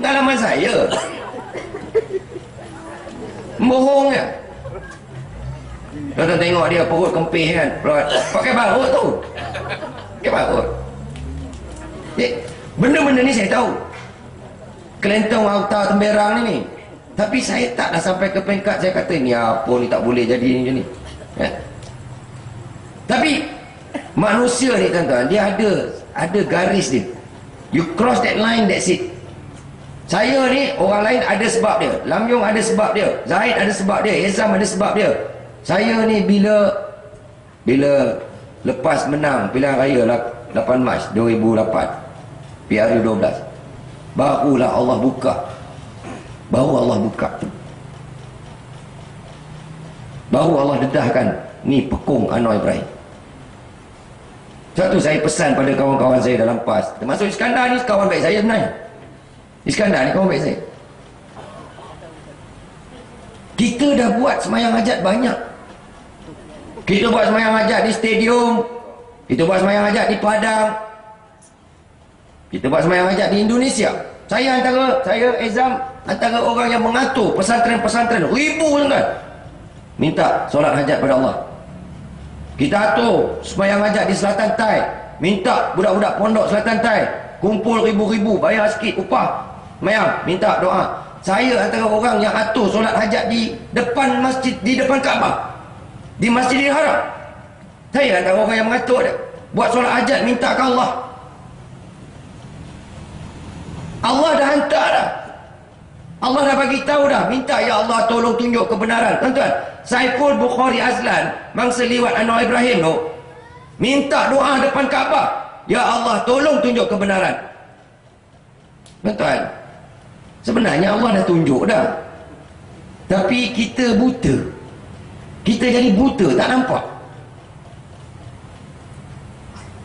pengalaman saya. Bohong ya. Tuan-tuan tengok dia perut kempis kan, pakai barut tu. Pakai barut. Benda-benda ni saya tahu. Kelentong auta temberang ni. Tapi saya taklah sampai ke peringkat saya kata ni apa ni tak boleh jadi ni macam ni. Ya? Tapi manusia ni tuan-tuan, dia ada garis dia. You cross that line, that's it. Saya ni, orang lain ada sebab dia. Lam Yong ada sebab dia. Zahid ada sebab dia. Ezam ada sebab dia. Saya ni bila lepas menang pilihan raya 8 Mac 2008 PRU 12, barulah Allah buka. Baru Allah dedahkan ni pekung Anwar Ibrahim. Sebab tu saya pesan pada kawan-kawan saya dalam PAS, termasuk Iskandar ni kawan baik saya sebenarnya. Iskandar ni kawan baik saya. Kita dah buat sembahyang hajat banyak. Kita buat sembahyang hajat di stadium, kita buat sembahyang hajat di Padang, kita buat sembahyang hajat di Indonesia. Saya Ezam antara orang yang mengatur pesantren-pesantren ribu tuan-tuan minta solat hajat pada Allah. Kita atur sembahyang hajat di Selatan Tai, minta budak-budak pondok Selatan Tai kumpul ribu-ribu, bayar sikit upah sembahyang, minta doa. Saya antara orang yang atur solat hajat di depan masjid, di depan Kaabah, di Masjidil Haram. Saya antara orang yang mengatur dia. Buat solat hajat minta ke Allah. Allah dah hantar dah. Allah dah bagi tahu dah. Minta ya Allah tolong tunjuk kebenaran. Tuan-tuan, Saiful Bukhari Azlan, mangsa liwat Anwar Ibrahim tu, minta doa depan Kaabah. Ya Allah tolong tunjuk kebenaran. Tuan-tuan, sebenarnya Allah dah tunjuk dah. Tapi kita buta. Kita jadi buta, tak nampak.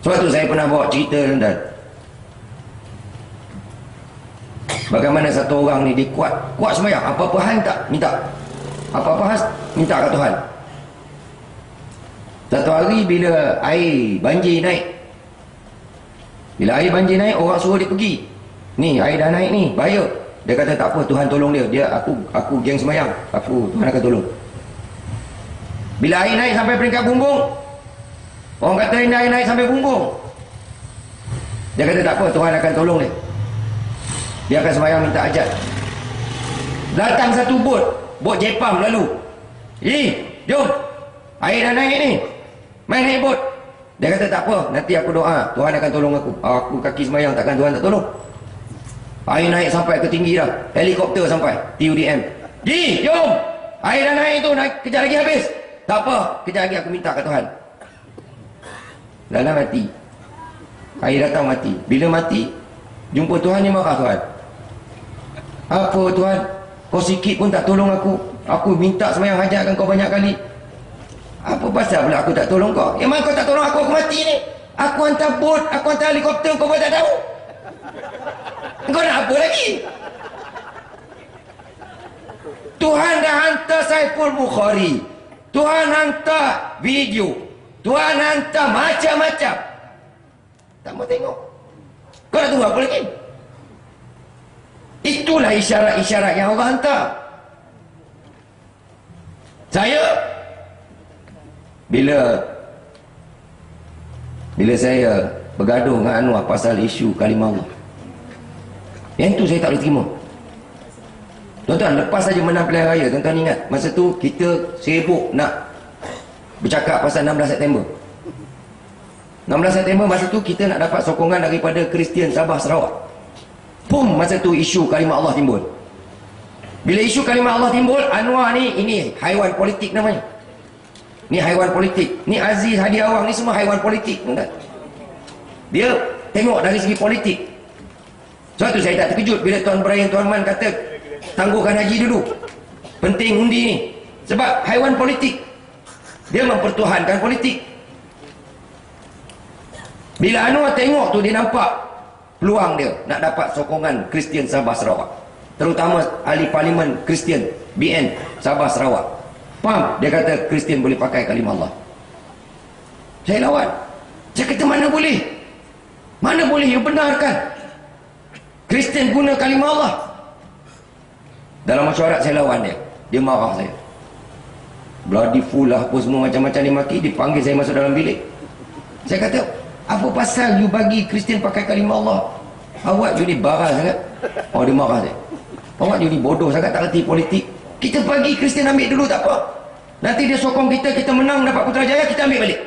Sebab tu saya pernah bawa cerita tuan-tuan. Bagaimana satu orang ni dia kuat sembahyang, apa-apa hal tak minta. Apa-apa hal minta kat Tuhan. Satu hari bila air banjir naik. Bila air banjir naik, orang suruh dia pergi. Ni air dah naik ni, bahaya. Dia kata tak apa, Tuhan tolong dia. Aku geng sembahyang. Tuhan akan tolong. Bila air naik sampai peringkat bumbung, orang kata air naik sampai bumbung, dia kata tak apa, Tuhan akan tolong dia. Dia akan sembahyang minta hajat. Datang satu bot Jepam lalu. Jom, air dah naik ni, main naik bot. Dia kata tak apa, nanti aku doa, Tuhan akan tolong aku. Aku kaki sembahyang, takkan Tuhan tak tolong. Air naik sampai ke tinggi dah, helikopter sampai TUDM. Jom, air dah naik tu, naik, kejap lagi habis. Tak apa, kejap lagi aku minta ke Tuhan. Dalam mati. Air datang mati. Bila mati, jumpa Tuhan, dia marah Tuhan. Apa Tuhan, kau sikit pun tak tolong aku. Aku minta sembahyang hajat kan kau banyak kali. Apa pasal pula aku tak tolong kau? Memang kau tak tolong aku mati ni. Aku hantar bot, aku hantar helikopter, kau pun tak tahu. Kau nak apa lagi? Tuhan dah hantar Saiful Bukhari, Tuhan hantar video, Tuhan hantar macam-macam. Tak mau tengok. Kau nak tunggu apa lagi? Itulah isyarat-isyarat yang Allah hantar. Saya bila saya bergaduh dengan Anwar pasal isu kalimah Allah, yang tu saya tak boleh terima. Tuan-tuan, lepas saja menang pilihan raya, tuan-tuan ingat masa tu kita sibuk nak bercakap pasal 16 September. 16 September masa tu kita nak dapat sokongan daripada Kristian Sabah Sarawak. Masa tu isu kalimah Allah timbul. Bila isu kalimah Allah timbul, Anwar ni, ini haiwan politik namanya. Ni haiwan politik. Ni Aziz Hadi Awang ni semua haiwan politik. Dia tengok dari segi politik. Sebab tu saya tak terkejut bila Tuan Brian Tuan Man kata tangguhkan haji dulu, penting undi ni. Sebab haiwan politik, dia mempertuhankan politik. Bila Anwar tengok tu, dia nampak peluang dia nak dapat sokongan Kristian Sabah Sarawak, terutama ahli parlimen Kristian BN Sabah Sarawak. Dia kata Kristian boleh pakai kalimah Allah. Saya lawan. Saya kata mana boleh you benarkan Kristian guna kalimah Allah. Dalam mesyuarat saya lawan dia. Dia marah saya. Bloody fool lah, apa semua macam-macam dia maki. Dipanggil saya masuk dalam bilik. Saya kata, apa pasal you bagi Kristian pakai kalimah Allah? Awak you ni barang sangat. Oh, dia marah saya. Awak you ni bodoh sangat, tak reti politik. Kita bagi Kristian ambil dulu, tak apa. Nanti dia sokong kita, kita menang dapat Putrajaya, kita ambil balik.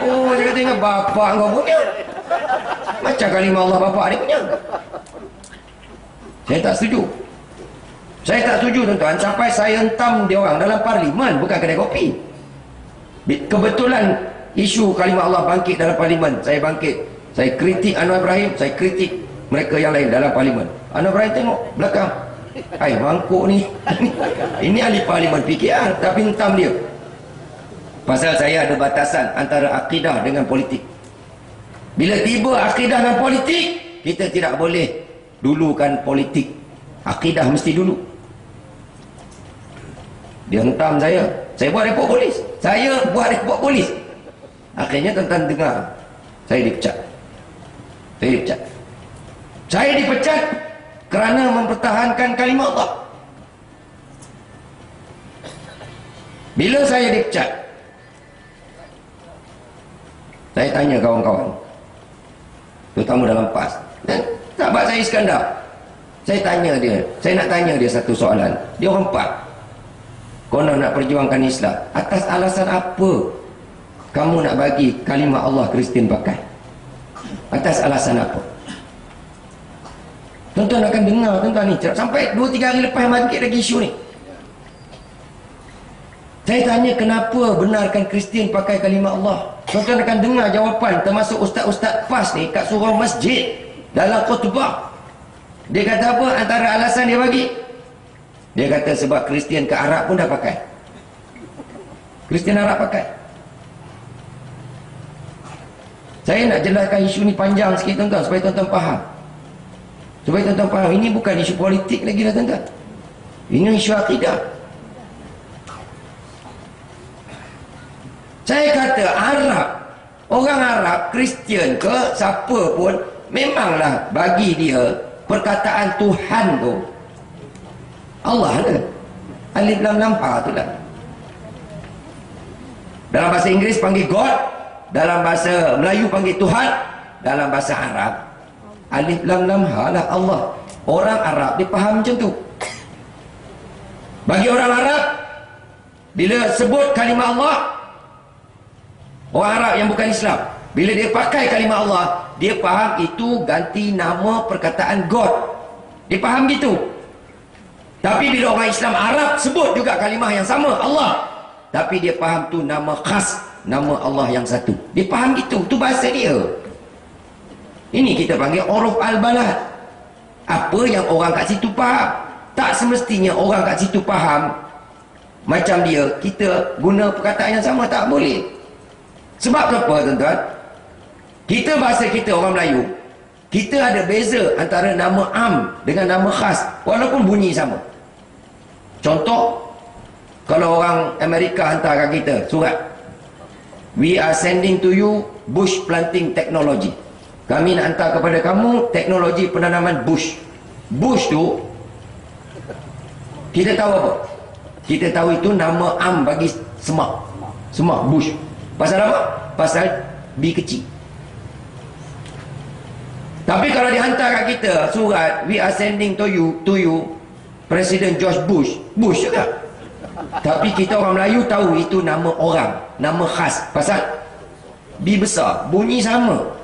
Oh, saya kata, ingat bapak kau punya. Macam kalimah Allah bapak dia punya. Saya tak setuju. Saya tak setuju, tuan-tuan. Sampai saya hentam dia orang dalam parlimen, bukan kedai kopi. Kebetulan isu kalimah Allah bangkit dalam parlimen. Saya bangkit. Saya kritik Anwar Ibrahim, saya kritik mereka yang lain dalam parlimen. Anwar Ibrahim tengok belakang. Hai, mangkuk ni. Ini ahli parlimen PKR, tapi hentam dia. Pasal saya ada batasan antara akidah dengan politik. Bila tiba akidah dan politik, kita tidak boleh dulukan politik. Akidah mesti dulu. Dia hentam saya. Saya buat report polis. Saya buat report polis. Akhirnya tuan-tuan dengar. Saya dipecat. Saya dipecat. Saya dipecat kerana mempertahankan kalimah Allah. Bila saya dipecat, saya tanya kawan-kawan, terutama dalam PAS, dan sahabat saya Iskandar, saya tanya dia, saya nak tanya dia satu soalan. Dia orang PAS, konon nak perjuangkan Islam, atas alasan apa kamu nak bagi kalimah Allah Kristian pakai? Atas alasan apa? Tuan-tuan akan dengar, tuan-tuan ni sampai 2-3 hari lepas bangkit lagi isu ni. Saya tanya kenapa benarkan Kristian pakai kalimah Allah. Tuan-tuan akan dengar jawapan, termasuk ustaz-ustaz PAS ni kat surau masjid dalam khutbah. Dia kata apa antara alasan dia bagi? Dia kata sebab Kristian ke Arab pun dah pakai. Kristian Arab pakai. Saya nak jelaskan isu ni panjang sikit, tuan-tuan, supaya tuan-tuan faham. Supaya tuan-tuan faham, ini bukan isu politik lagi dah, tuan-tuan. Ini isu akidah. Saya kata Arab, orang Arab, Kristian ke siapa pun, memanglah bagi dia perkataan Tuhan tu Allah ada. Alif lam lam ha tu lah. Dalam bahasa Inggeris panggil God, dalam bahasa Melayu panggil Tuhan, dalam bahasa Arab alif lam lam ha lah Allah. Orang Arab dia faham macam tu. Bagi orang Arab, bila sebut kalimah Allah, orang Arab yang bukan Islam, bila dia pakai kalimah Allah, dia faham itu ganti nama perkataan God. Dia faham gitu. Tapi bila orang Islam Arab sebut juga kalimah yang sama, Allah, tapi dia faham tu nama khas, nama Allah yang satu. Dia faham gitu, tu bahasa dia. Ini kita panggil uruf al-balad. Apa yang orang kat situ faham. Tak semestinya orang kat situ faham macam dia, kita guna perkataan yang sama, tak boleh. Sebab apa, tuan-tuan? Kita bahasa kita orang Melayu, kita ada beza antara nama am dengan nama khas, walaupun bunyi sama. Contoh, kalau orang Amerika hantar kat kita surat, we are sending to you bush planting technology. Kami nak hantar kepada kamu teknologi penanaman bush. Bush tu, kita tahu apa? Kita tahu itu nama am bagi semak. Semak, bush. Pasal apa? Pasal B kecil. Tapi kalau dihantar kat kita surat, we are sending to you Presiden George Bush. Bush juga. Tapi kita orang Melayu tahu itu nama orang, nama khas. Pasal B besar, bunyi sama.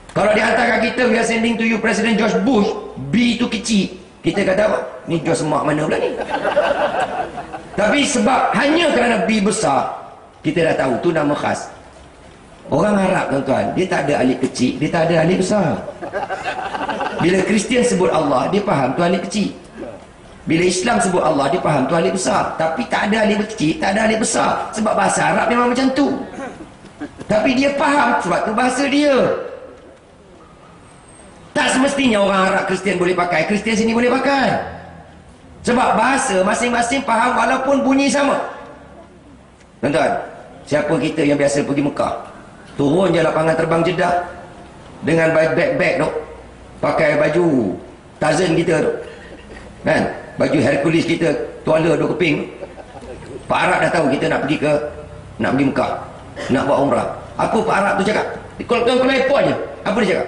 Kalau dihantar kat kita, we are sending to you Presiden George Bush, B itu kecil, kita kata apa? Ni George semak mana pula ni? Tapi sebab hanya kerana B besar, kita dah tahu tu nama khas. Orang Arab, tuan-tuan, dia tak ada alif kecil, dia tak ada alif besar. Bila Kristian sebut Allah, dia faham tu alif kecil. Bila Islam sebut Allah, dia faham tu alif besar. Tapi tak ada alif kecil, tak ada alif besar. Sebab bahasa Arab memang macam tu. Tapi dia faham sebab tu bahasa dia. Tak semestinya orang Arab Kristian boleh pakai, Kristian sini boleh pakai. Sebab bahasa masing-masing faham walaupun bunyi sama. Tuan-tuan, siapa kita yang biasa pergi Mekah, turun je lapangan terbang Jeddah dengan bag-bag tu, pakai baju Tarzan kita tu, kan? Baju Hercules kita, tuala 2 keping. Pak Arab dah tahu kita nak pergi Mekah, nak buat umrah. Apa Pak Arab tu cakap? Kalau airport je, apa dia cakap?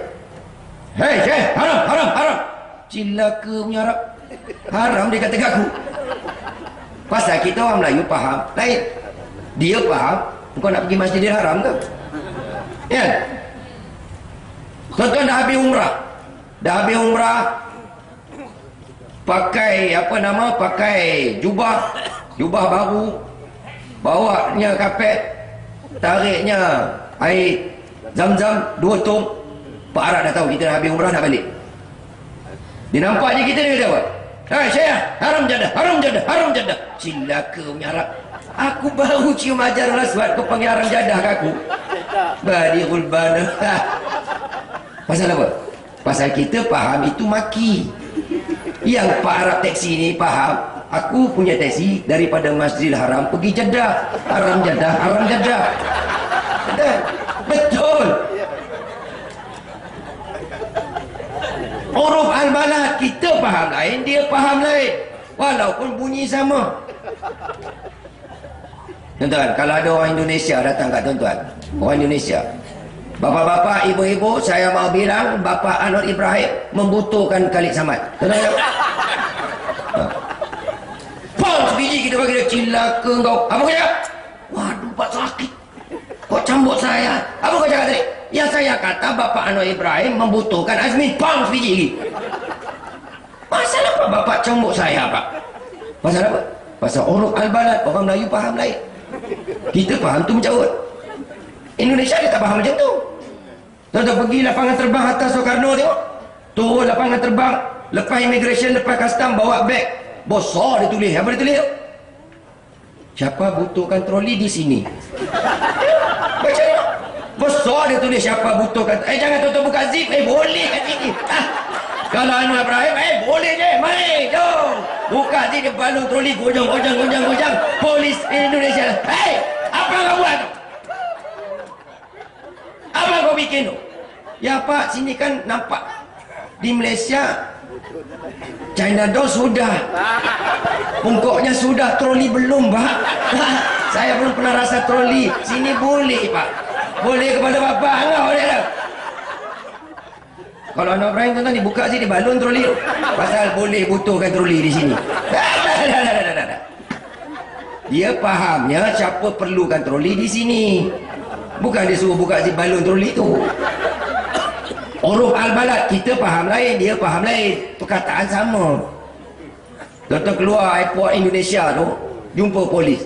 Hei, haram. Cilaka punya Arab. Haram dia kata kat aku. Pasal kita orang Melayu faham lain. Dia faham kau nak pergi Masjidil Haram ke? Ya. Tuan-tuan dah habis umrah. Pakai pakai jubah baru, bawanya kapet, tariknya air Zam-Zam 2 tong. Pak Arab dah tahu kita dah habis umrah nak balik. Dia nampak je kita ni kata apa? Hai saya, haram jadah. Cilaka punya Arab. Aku baru cium ajar raswat, kau panggil haram jadah ke aku? Badiul bana. Pasal apa? Pasal kita faham itu maki. Yang Pak Arab taksi ni faham, aku punya taksi daripada Masjidil Haram pergi Jeddah. Haram jadah. Betul. Huruf al-balad kita faham lain, dia faham lain. Walaupun bunyi sama. Tuan-tuan, kalau ada orang Indonesia datang kat tuan-tuan, orang Indonesia, bapak-bapak, ibu-ibu, saya mau bilang Bapak Anwar Ibrahim membutuhkan Khalid Samad. Tuan-tuan, pom sebiji kita bagi dia, cilaka kau. Apa kau cakap? Waduh, Pak sakit. Kau cambuk saya. Apa kau cakap tadi? Ya saya kata Bapak Anwar Ibrahim membutuhkan Azmin. Pom sebiji lagi. Pasal apa bapak cambuk saya, Pak? Pasal apa? Pasal huruf al-balad. Orang Melayu faham lain. Kita faham tu mencarut. Indonesia dia tak faham macam tu. Tuan-tuan pergi lapangan terbang atas Soekarno tengok. Turun lapangan terbang, lepas immigration, lepas custom, bawa beg. Besar dia tulis. Apa dia tulis tu? Siapa butuhkan troli di sini? Baca dia. Besar dia tulis siapa butuhkan. Jangan tuan-tuan buka zip. Boleh kat sini. Kalau Anwar Ibrahim, boleh je. Mari, jom. Buka zip, dia balung troli. Gojang. Polis Indonesia. Apa kau buat tu? Apa kau bikin tu? Ya Pak, sini kan nampak di Malaysia China Doll sudah, pungkoknya sudah, troli belum Pak. Saya belum pernah rasa troli. Sini boleh Pak. Boleh kepada bapak. Enggak boleh dah. Kalau Anwar Ibrahim tuan-tuan dibuka sini balon troli tu. Pasal boleh butuhkan troli di sini. Dia fahamnya siapa perlukan troli di sini. Bukan dia suruh buka si balon troli tu. Huruf al-balad kita faham lain, dia faham lain. Perkataan sama. Tuan-tuan keluar airport Indonesia tu, jumpa polis.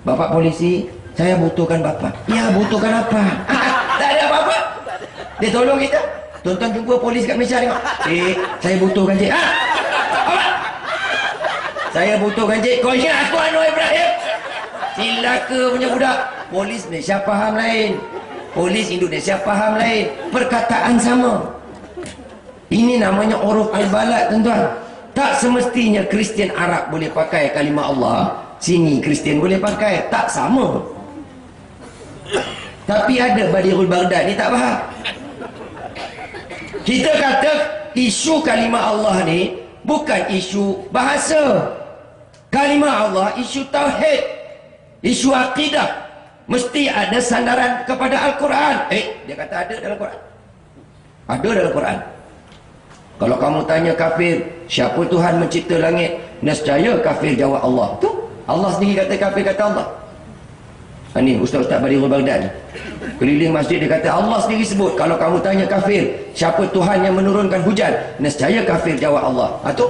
Bapak polisi, saya butuhkan bapak. Ya, butuhkan apa? Tak ada apa-apa. Dia tolong kita. Tuan-tuan jumpa polis kat Malaysia tengok. Cik, saya butuhkan cik. Apa? Saya butuhkan cik. Kau ingat aku Anwar Ibrahim? Cilaka punya budak. Polis Malaysia faham lain, polis Indonesia faham lain. Perkataan sama. Ini namanya huruf al-balad tuan-tuan. Tak semestinya Kristian Arab boleh pakai kalimah Allah, sini Kristian boleh pakai. Tak sama. Tapi ada Badiul Baghdad ni tak faham. Kita kata isu kalimah Allah ni bukan isu bahasa. Kalimah Allah isu tauhid, isu akidah. Mesti ada sandaran kepada Al-Quran. Dia kata ada dalam Quran. Ada dalam Quran. Kalau kamu tanya kafir, siapa Tuhan mencipta langit? Nescaya kafir jawab Allah. Tu Allah sendiri kata kafir, kata Allah. Ini Ustaz-Ustaz Badiul Baghdad ni, keliling masjid dia kata Allah sendiri sebut, kalau kamu tanya kafir, siapa Tuhan yang menurunkan hujan? Nescaya kafir jawab Allah. Tu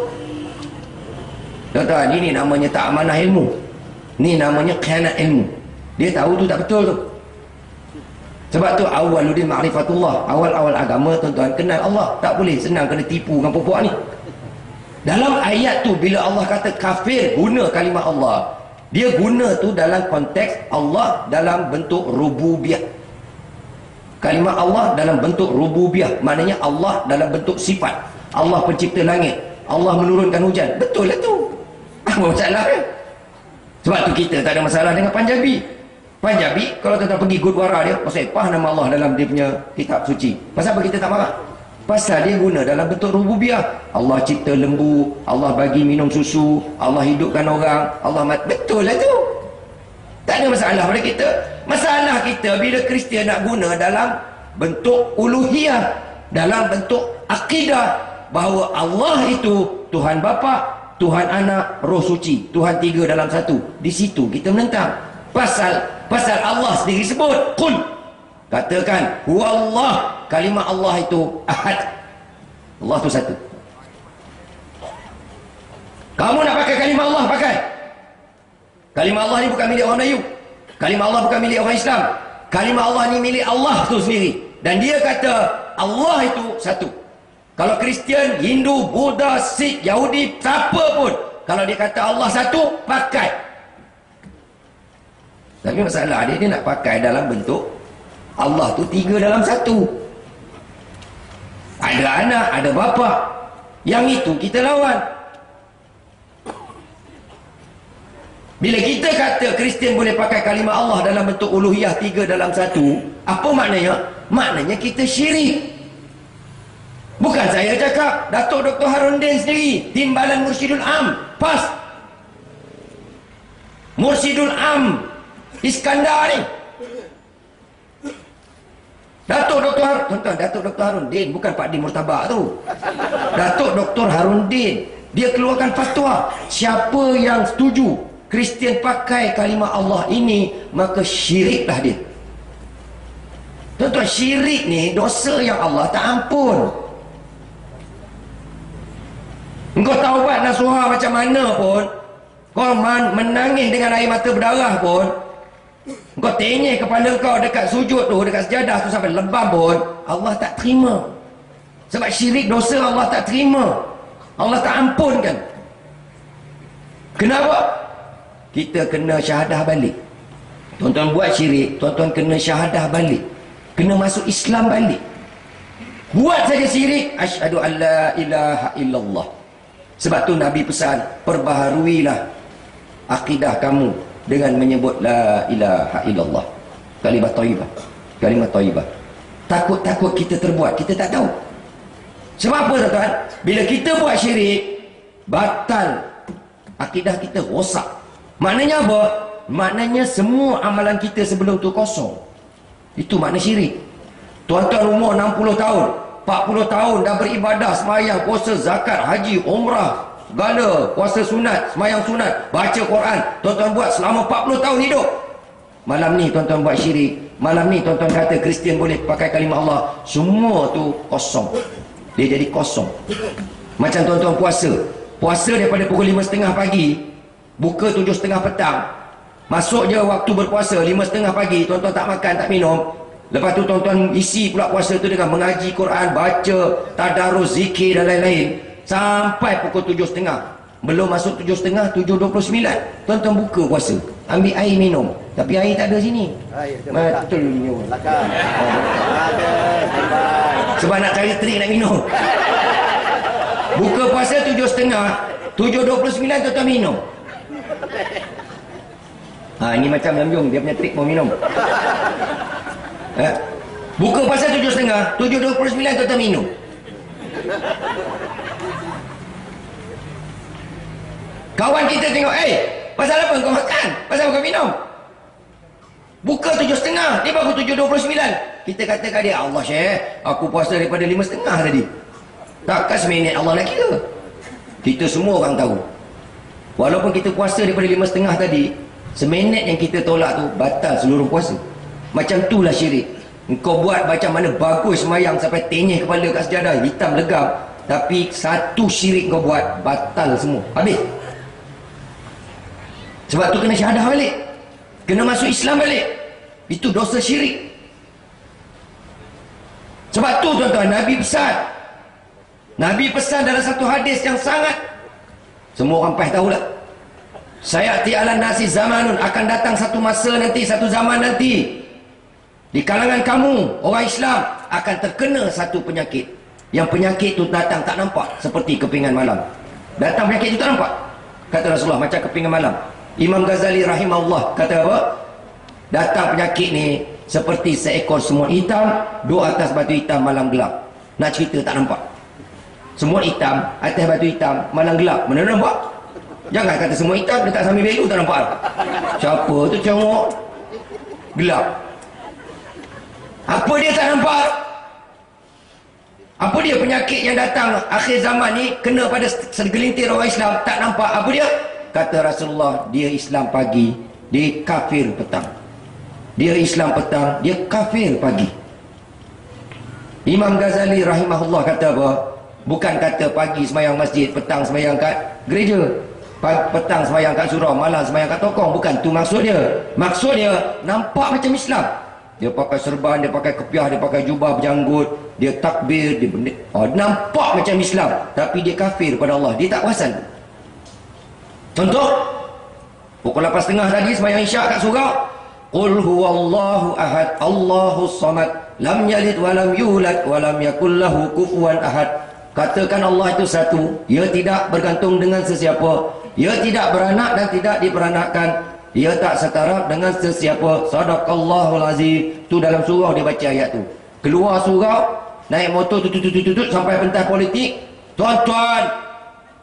tuan-tuan, ini namanya tak amanah ilmu. Ini namanya khianat ilmu. Dia tahu tu tak betul tu. Sebab tu awwaluddin ma'rifatullah. Awal-awal agama tuan-tuan kenal Allah. Tak boleh senang kena tipu dengan pokok ni. Dalam ayat tu bila Allah kata kafir guna kalimah Allah, dia guna tu dalam konteks Allah dalam bentuk rububiyah. Kalimah Allah dalam bentuk rububiyah, maknanya Allah dalam bentuk sifat. Allah pencipta langit, Allah menurunkan hujan. Betul lah tu. Apa masalah kan? Sebab tu kita tak ada masalah dengan Panjabi. Panjabi kalau tuan-tuan pergi Gurdwara dia, pasal apa nama Allah dalam dia punya kitab suci. Pasal apa kita tak marah? Pasal dia guna dalam bentuk rububiyah. Allah cipta lembu, Allah bagi minum susu, Allah hidupkan orang, Allah betul lah tu. Tak ada masalah pada kita. Masalah kita bila Kristian nak guna dalam bentuk uluhiyah, dalam bentuk akidah bahawa Allah itu Tuhan Bapa, Tuhan Anak, Roh Suci, Tuhan tiga dalam satu. Di situ kita menentang. Pasal Allah sendiri sebut, qul, katakan huwallah, kalimah Allah itu ahad. Allah itu satu. Kamu nak pakai kalimah Allah, pakai. Kalimah Allah ni bukan milik orang Melayu. Kalimah Allah bukan milik orang Islam. Kalimah Allah ni milik Allah tu sendiri. Dan dia kata Allah itu satu. Kalau Kristian, Hindu, Buddha, Sikh, Yahudi, siapa pun, kalau dia kata Allah satu, pakai. Tapi masalah dia nak pakai dalam bentuk Allah tu tiga dalam satu. Ada anak, ada bapa. Yang itu kita lawan. Bila kita kata Kristian boleh pakai kalimah Allah dalam bentuk uluhiyah tiga dalam satu, apa maknanya? Maknanya kita syirik. Bukan saya cakap, Datuk Dr. Harundin sendiri, Timbalan Mursyidul Am, PAS, Mursyidul Am Iskandar ni, Datuk Dr. Harundin, bukan Pak Di Murtabak tu. Datuk Dr. Harundin, dia keluarkan fatwa, siapa yang setuju Kristian pakai kalimah Allah ini, maka syiriklah dia. Tuan-tuan, syirik ni dosa yang Allah tak ampun. Engkau taubat nasuha macam mana pun, kau menangis dengan air mata berdarah pun, kau tenyeh kepala kau dekat sujud tu, dekat sejadah tu sampai lebam pun, Allah tak terima. Sebab syirik dosa Allah tak terima, Allah tak ampunkan. Kenapa? Kita kena syahadah balik. Tuan-tuan buat syirik, tuan-tuan kena syahadah balik, kena masuk Islam balik. Buat saja syirik, asyhadu an la ilaha illallah. Sebab tu Nabi pesan, perbaharuilah akidah kamu dengan menyebut la ilaha illallah. Kalimah thayyibah, kalimah thayyibah. Takut-takut kita terbuat, kita tak tahu. Sebab apa tuan-tuan? Bila kita buat syirik, batal akidah kita, rosak. Maknanya apa? Maknanya semua amalan kita sebelum tu kosong. Itu makna syirik. Tuan-tuan umur 60 tahun, 40 tahun dah beribadah, semayang, puasa, zakat, haji, umrah, segala, puasa sunat, semayang sunat, baca Quran, tuan-tuan buat selama 40 tahun hidup. Malam ni tuan-tuan buat syirik, malam ni tuan-tuan kata Kristian boleh pakai kalimah Allah, semua tu kosong. Dia jadi kosong. Macam tuan-tuan puasa daripada pukul 5.30 pagi, buka 7.30 petang, masuk je waktu berpuasa 5.30 pagi, tuan-tuan tak makan, tak minum. Lepas tu tuan-tuan isi pula puasa tu dengan mengaji Quran, baca, tadarus, zikir dan lain-lain, sampai pukul 7.30. Belum masuk 7.30, 7.29 tuan-tuan buka puasa, ambil air minum. Tapi air tak ada sini. Betul minum. Sebab nak cari trik nak minum. Buka puasa 7.30, 7.29 tuan-tuan minum. Ini macam Lam dia punya trik mau minum. Buka puasa 7.30, 7.29 tuan-tuan minum. Kawan kita tengok, pasal apa kau makan? Pasal apa kau minum? Buka 7.30, dia baru 7.29. Kita kata kat dia, Allah Syekh, aku puasa daripada 5.30 tadi. Takkan seminit Allah nak kira? Kita semua orang tahu, walaupun kita puasa daripada 5.30 tadi, seminit yang kita tolak tu batal seluruh puasa. Macam itulah syirik. Engkau buat macam mana bagus semayang sampai tenyeh kepala kat sejadah, hitam legam, tapi satu syirik kau buat, batal semua, habis. Sebab tu kena syahadah balik, kena masuk Islam balik. Itu dosa syirik. Sebab tu tuan-tuan, Nabi pesan dalam satu hadis yang sangat semua orang pasti tahulah. Sayati ala nasi zamanun, akan datang satu masa nanti, satu zaman nanti, di kalangan kamu orang Islam akan terkena satu penyakit. Yang penyakit itu datang tak nampak, seperti kepingan malam. Datang penyakit itu tak nampak, kata Rasulullah, macam kepingan malam. Imam Ghazali rahimahullah kata apa? Datang penyakit ni seperti seekor semut hitam duduk atas batu hitam malam gelap. Nak cerita tak nampak. Semua hitam, atas batu hitam, malam gelap. Mana nampak? Jangan kata semua hitam, dekat Sami Belu tak nampak. Siapa tu cengok? Gelap. Apa dia tak nampak? Apa dia penyakit yang datang akhir zaman ni kena pada segelintir orang Islam tak nampak? Apa dia? Kata Rasulullah, dia Islam pagi, dia kafir petang. Dia Islam petang, dia kafir pagi. Imam Ghazali rahimahullah kata apa? Bukan kata pagi semayang masjid, petang semayang kat gereja, petang semayang kat surau, malam semayang kat tokong. Bukan tu maksud dia. Maksud dia nampak macam Islam. Dia pakai serban, dia pakai kepiah, dia pakai jubah berjanggut, dia takbir, dia nampak macam Islam, tapi dia kafir pada Allah. Dia tak perasan. Contoh, pukul 8.30 tadi sembahyang isyak kat surau, qul huwallahu ahad, Allahus samad, lam yalid walam yulad walam yakul lahu kufuwan ahad. Katakan Allah itu satu, ia tidak bergantung dengan sesiapa, ia tidak beranak dan tidak diperanakkan, ia tak setara dengan sesiapa. Sadaqallahul azim. Tu dalam surau dia baca ayat tu. Keluar surau, naik motor tutut sampai pentas politik. Tuan-tuan,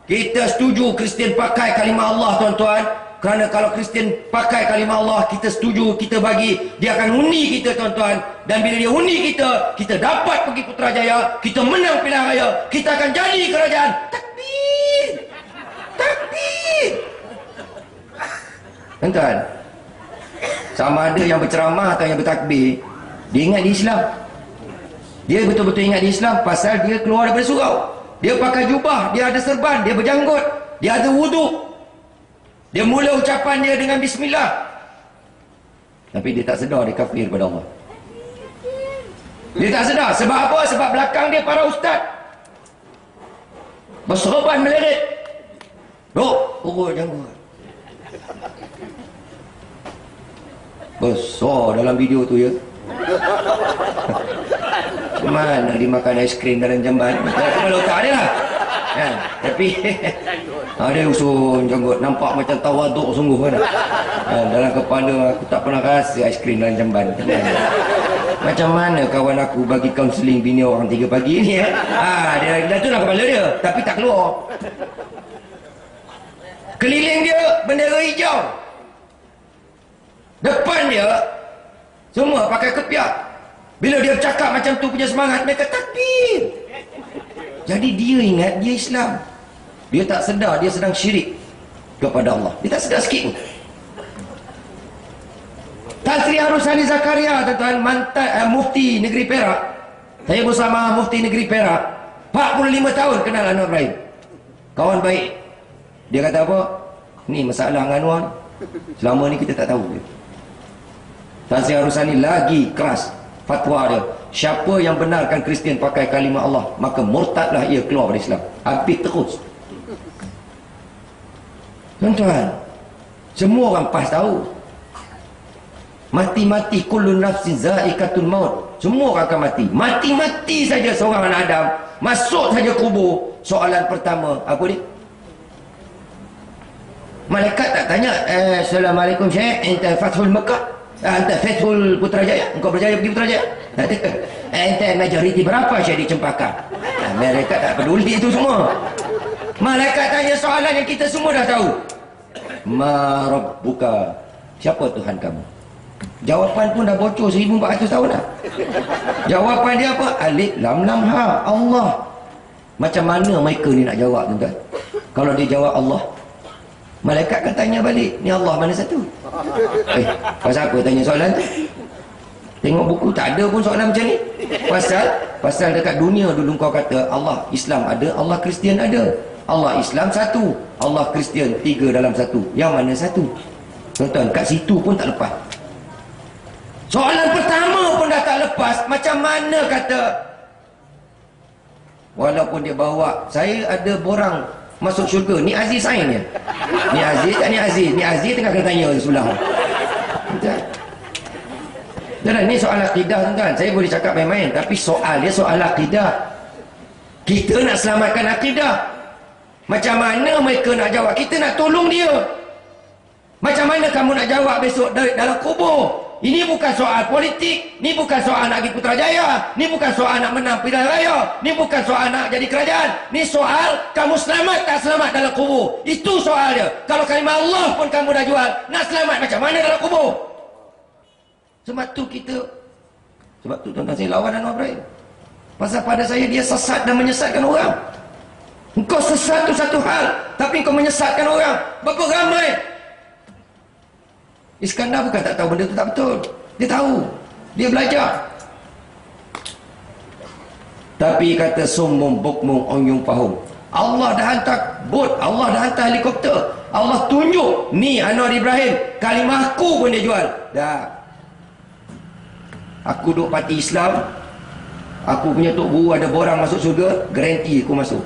kita setuju Kristian pakai kalimah Allah, tuan-tuan. Kerana kalau Kristian pakai kalimah Allah, kita setuju, kita bagi, dia akan undi kita, tuan-tuan. Dan bila dia undi kita, kita dapat pergi Putrajaya, kita menang pilihan raya, kita akan jadi kerajaan. Takbir! Takbir! Tuan-tuan, sama ada yang berceramah atau yang bertakbir, dia ingat di Islam. Dia betul-betul ingat di Islam pasal dia keluar daripada surau. Dia pakai jubah, dia ada serban, dia berjanggut, dia ada wuduk. Dia mula ucapan dia dengan bismillah. Tapi dia tak sedar dia kafir pada Allah. Dia tak sedar. Sebab apa? Sebab belakang dia para ustaz berserban melerit. Urut janggut. Besar dalam video tu ya. Mana dia makan aiskrim dalam jamban. Kepala otak dia lah. Ya, tapi dia usun janggut, nampak macam tawaduk sungguh kan. Dalam kepala aku tak pernah rasa aiskrim dalam jamban. Macam mana kawan aku bagi kaunseling bini orang 3 pagi ni ya. Dia tu lah kepala dia, tapi tak keluar. Keliling dia bendera hijau. Depan dia semua pakai kepiak. Bila dia bercakap macam tu punya semangat, mereka takbir. Jadi dia ingat dia Islam. Dia tak sedar dia sedang syirik kepada Allah. Dia tak sedar sikit pun. Tan Sri Harusani Zakaria, tuan-tuan, mantan mufti negeri Perak. Saya bersama mufti negeri Perak 45 tahun kenal Anwar Ibrahim. Kawan baik. Dia kata apa? Ni masalah dengan Anwar, selama ni kita tak tahu dia. Tan Sri Harusani lagi keras fatwa dia. Siapa yang benarkan Kristian pakai kalimah Allah, maka murtadlah ia keluar dari Islam. Habis terus. Tuan-tuan, semua orang pas tahu. Mati-mati kullu nafsin za'iqatul maut. Semua orang akan mati. Mati-mati saja seorang anak Adam. Masuk saja kubur. Soalan pertama, apa dia? Malaikat tak tanya, Assalamualaikum Syekh, ente Fathul Mekah, ente Fathul Putrajaya, engkau berjaya pergi Putrajaya. Ente majoriti berapa Syekh di Cempaka? Malaikat tak peduli itu semua. Malaikat tanya soalan yang kita semua dah tahu. Ma Rabbuka, siapa Tuhan kamu? Jawapan pun dah bocor 1400 tahun dah. Jawapan dia apa? Alif lam lam ha, Allah. Macam mana mereka ni nak jawab, tuan-tuan? Kalau dia jawab Allah, malaikat akan tanya balik, ni Allah mana satu? Pasal apa tanya soalan tu? Tengok buku tak ada pun soalan macam ni. Pasal dekat dunia dulu kau kata Allah Islam ada, Allah Kristian ada. Allah Islam satu, Allah Kristian 3 dalam 1. Yang mana satu? Tuan-tuan, kat situ pun tak lepas. Soalan pertama pun dah tak lepas. Macam mana kata, walaupun dia bawa, saya ada borang masuk syurga. Ni Aziz Sain ya. Ni Aziz tak ni Aziz. Ni Aziz tengah kena tanya sebelah. Tuan-tuan, ni soal akidah, tuan-tuan. Saya boleh cakap main-main, tapi soal dia soal akidah. Kita nak selamatkan akidah. Macam mana mereka nak jawab? Kita nak tolong dia. Macam mana kamu nak jawab besok dalam kubur? Ini bukan soal politik, ini bukan soal nak pergi Putrajaya, ini bukan soal nak menang pilihan raya, ini bukan soal nak jadi kerajaan, ini soal kamu selamat tak selamat dalam kubur. Itu soal dia. Kalau kalimah Allah pun kamu dah jual, nak selamat macam mana dalam kubur? Sebab tu tuan-tuan saya lawan Anwar Ibrahim. Pasal pada saya dia sesat dan menyesatkan orang. Engkau sesat tu satu hal, tapi engkau menyesatkan orang. Berapa ramai? Iskandar bukan tak tahu benda tu tak betul. Dia tahu. Dia belajar. Tapi kata summum bukmum umyum fahum. Allah dah hantar bot, Allah dah hantar helikopter. Allah tunjuk, ni Anwar Ibrahim, kalimahku pun dia jual. Dah. Aku duduk parti Islam, aku punya tok guru ada borang masuk surga, garanti aku masuk.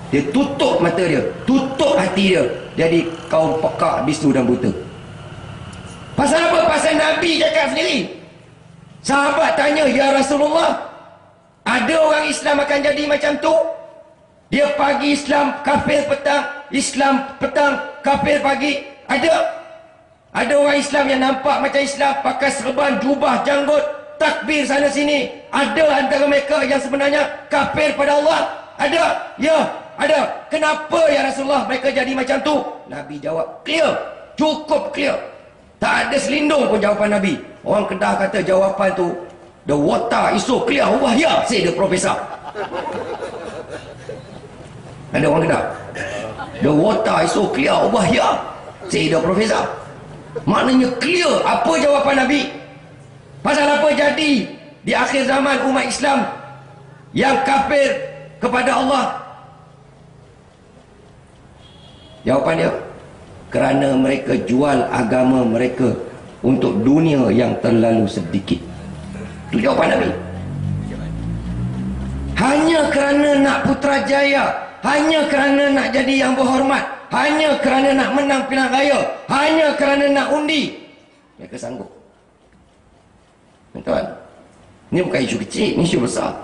Dia tutup mata dia, tutup hati dia. Jadi kaum pekak, bisu dan buta. Pasal apa? Pasal Nabi cakap sendiri. Sahabat tanya, ya Rasulullah, ada orang Islam akan jadi macam tu? Dia pagi Islam, kafir petang, Islam petang, kafir pagi. Ada orang Islam yang nampak macam Islam, pakai serban, jubah, janggut, takbir sana sini. Ada antara mereka yang sebenarnya kafir pada Allah? Ada? Ya, ada. Kenapa ya Rasulullah mereka jadi macam tu? Nabi jawab clear, cukup clear. Tak ada selindung pun jawapan Nabi. Orang Kedah kata jawapan tu, the water is so clear, wahya, say the professor. Ada orang Kedah, the water is so clear, wahya, say the professor. Maknanya clear. Apa jawapan Nabi? Pasal apa jadi di akhir zaman umat Islam yang kafir kepada Allah? Jawapan dia, kerana mereka jual agama mereka untuk dunia yang terlalu sedikit. Itu jawapan Nabi. Hanya kerana nak Putrajaya, hanya kerana nak jadi yang berhormat, hanya kerana nak menang pilihan raya, hanya kerana nak undi, mereka sanggup. Tuan-tuan, ini bukan isu kecil, ini isu besar.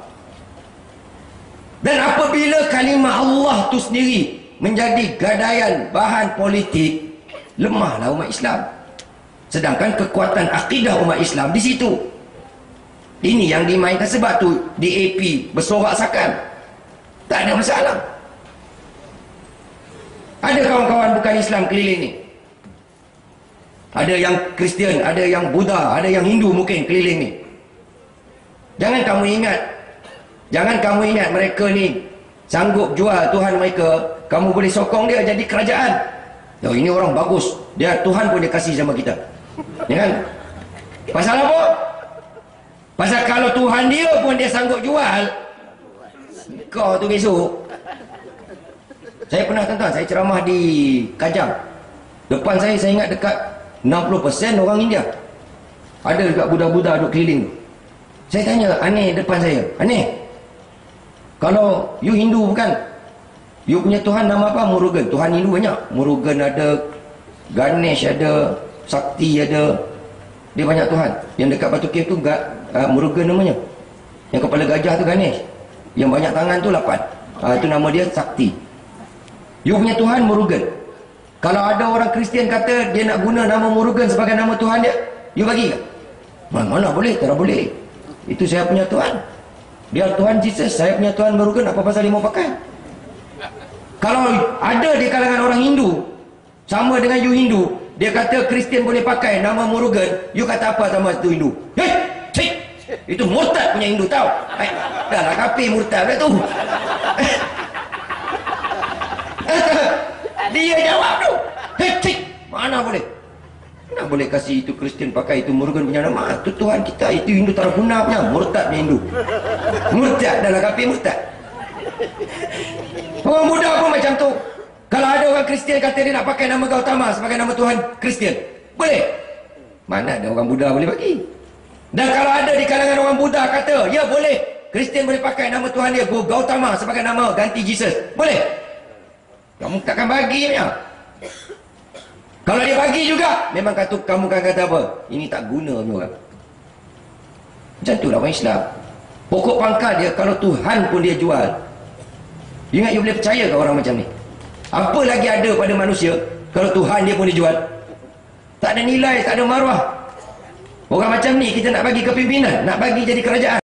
Dan apabila kalimah Allah tu sendiri menjadi gadaian bahan politik, lemahlah umat Islam. Sedangkan kekuatan akidah umat Islam di situ. Ini yang dimainkan. Sebab tu DAP bersorak-sakan, tak ada masalah. Ada kawan-kawan bukan Islam keliling ni, ada yang Kristian, ada yang Buddha, ada yang Hindu mungkin keliling ni. Jangan kamu ingat mereka ni sanggup jual Tuhan mereka. Kamu boleh sokong dia jadi kerajaan. Oh, ini orang bagus, dia Tuhan pun dia kasih sama kita. Ya kan? Pasal apa? Pasal kalau Tuhan dia pun dia sanggup jual, kau tu besok. Saya pernah tuan-tuan, saya ceramah di Kajang. Depan saya ingat dekat 60% orang India. Ada juga budak-budak duduk keliling. Saya tanya Aneh depan saya, Aneh, kalau you Hindu bukan, you punya Tuhan nama apa? Murugan. Tuhan Hindu banyak. Murugan ada, Ganesh ada, Sakti ada. Dia banyak Tuhan. Yang dekat Batu Cave tu Murugan namanya. Yang kepala gajah tu Ganesh. Yang banyak tangan tu 8. Itu nama dia Sakti. You punya Tuhan Murugan. Kalau ada orang Kristian kata dia nak guna nama Murugan sebagai nama Tuhan dia, you bagi ke? Mana boleh, tak boleh. Itu saya punya Tuhan. Dia Tuhan Jesus, saya punya Tuhan Murugan. Apa pasal dia mau pakai? Kalau ada di kalangan orang Hindu, sama dengan you Hindu, dia kata Kristian boleh pakai nama Murugan, you kata apa sama itu Hindu? Itu murtad punya Hindu tahu. Dah lah kafir murtad dah tu. Dia jawab tu, mana boleh? Mana boleh kasih itu Kristian pakai itu Murugan punya nama? Itu Tuhan kita, itu Hindu tak guna punya, murtad punya Hindu. Murtad, dah lah kafir murtad. Orang Buddha pun macam tu. Kalau ada orang Kristian kata dia nak pakai nama Gautama sebagai nama Tuhan Kristian, boleh? Mana ada orang Buddha boleh bagi? Dan kalau ada di kalangan orang Buddha kata, ya boleh, Kristian boleh pakai nama Tuhan dia Gautama sebagai nama ganti Jesus, boleh? Kamu takkan bagi punya. Kalau dia bagi juga, memang kamu kan kata apa? Ini tak guna punya orang. Macam tu lah orang Islam. Pokok pangkal dia, kalau Tuhan pun dia jual, ingat you boleh percaya ke orang macam ni? Apa lagi ada pada manusia kalau Tuhan dia pun dijual? Tak ada nilai, tak ada maruah. Orang macam ni kita nak bagi kepimpinan, nak bagi jadi kerajaan.